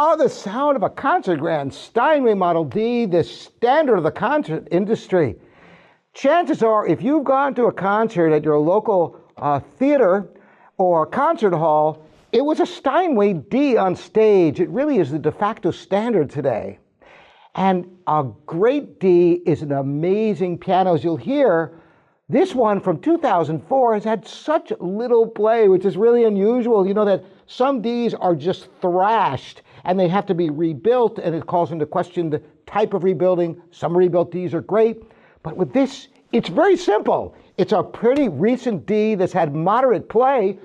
Oh, the sound of a concert grand. Steinway Model D, the standard of the concert industry. Chances are, if you've gone to a concert at your local theater or concert hall, it was a Steinway D on stage. It really is the de facto standard today. And a great D is an amazing piano. As you'll hear, this one from 2004 has had such little play, which is really unusual. You know that some Ds are just thrashed and they have to be rebuilt, and it calls into question the type of rebuilding. Some rebuilt Ds are great, but with this, it's very simple. It's a pretty recent D that's had moderate play,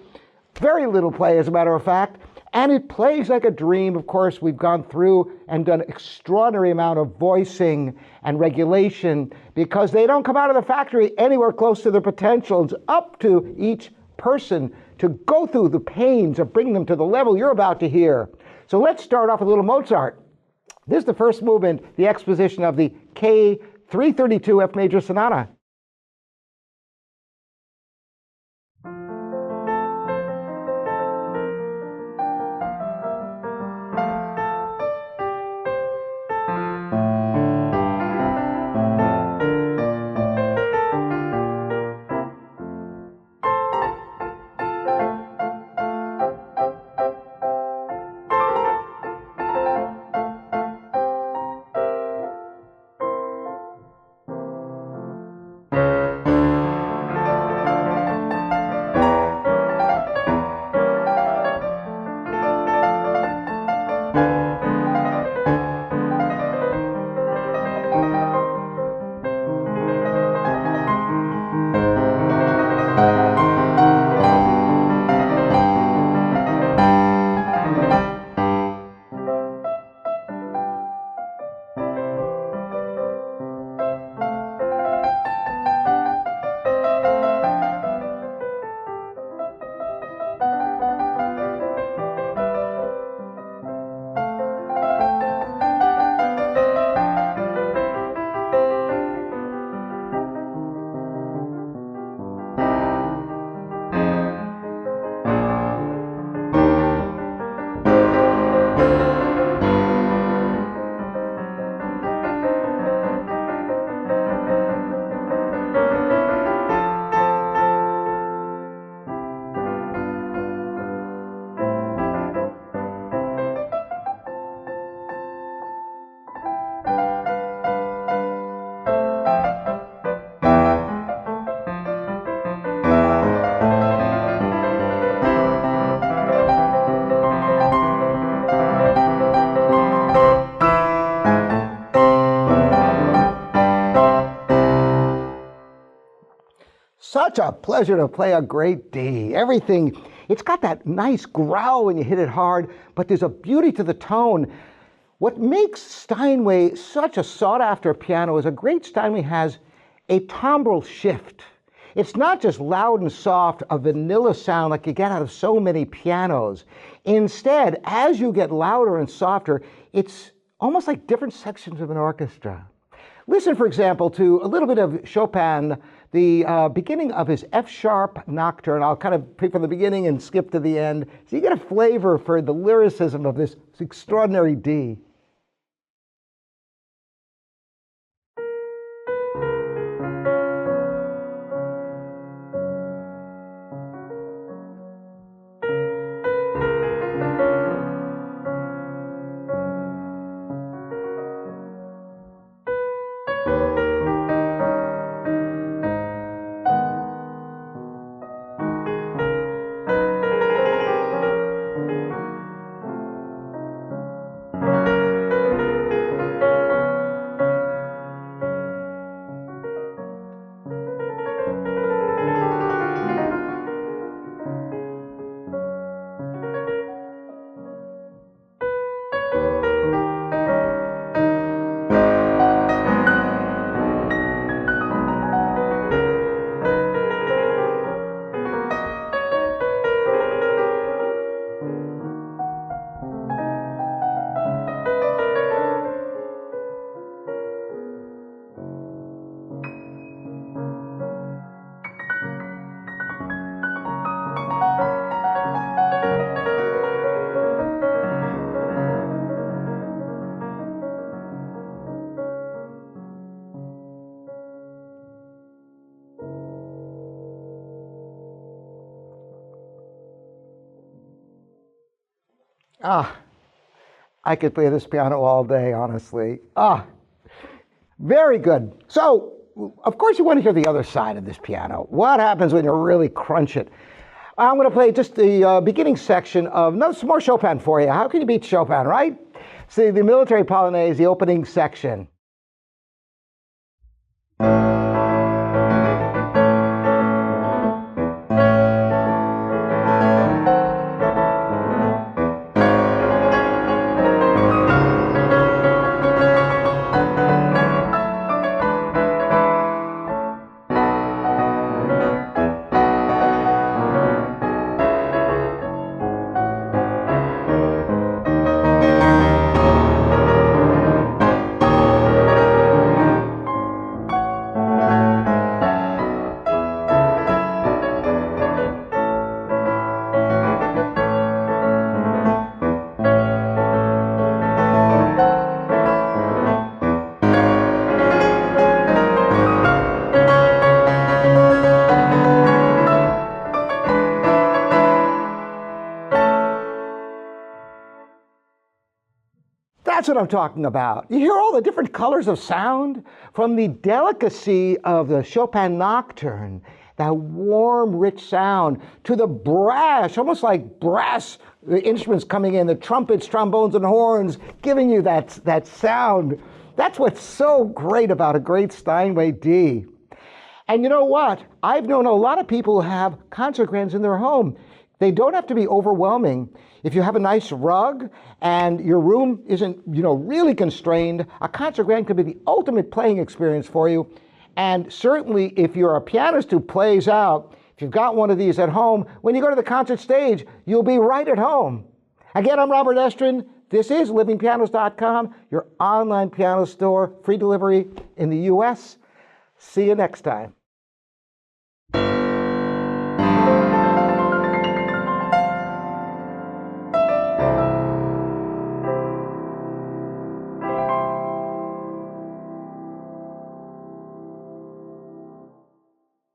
very little play as a matter of fact, and it plays like a dream. Of course, we've gone through and done an extraordinary amount of voicing and regulation because they don't come out of the factory anywhere close to their potential. It's up to each person to go through the pains of bringing them to the level you're about to hear. So let's start off with a little Mozart. This is the first movement, the exposition of the K332 F major sonata. Such a pleasure to play a great D. Everything, it's got that nice growl when you hit it hard, but there's a beauty to the tone. What makes Steinway such a sought-after piano is a great Steinway has a timbral shift. It's not just loud and soft, a vanilla sound like you get out of so many pianos. Instead, as you get louder and softer, it's almost like different sections of an orchestra. Listen, for example, to a little bit of Chopin, the beginning of his F-sharp nocturne. I'll kind of pick from the beginning and skip to the end, so you get a flavor for the lyricism of this extraordinary D. Ah, I could play this piano all day, honestly. Ah, very good. So, of course, you want to hear the other side of this piano. What happens when you really crunch it? I'm going to play just the beginning section of some more Chopin for you. How can you beat Chopin, right? See, the Military Polonaise, the opening section. That's what I'm talking about. You hear all the different colors of sound, from the delicacy of the Chopin Nocturne, that warm, rich sound, to the brash, almost like brass instruments coming in, the trumpets, trombones, and horns, giving you that sound. That's what's so great about a great Steinway D. And you know what? I've known a lot of people who have concert grands in their home. They don't have to be overwhelming. If you have a nice rug and your room isn't, really constrained, a concert grand could be the ultimate playing experience for you. And certainly if you're a pianist who plays out, if you've got one of these at home, when you go to the concert stage, you'll be right at home. Again, I'm Robert Estrin. This is livingpianos.com, your online piano store, free delivery in the US. See you next time.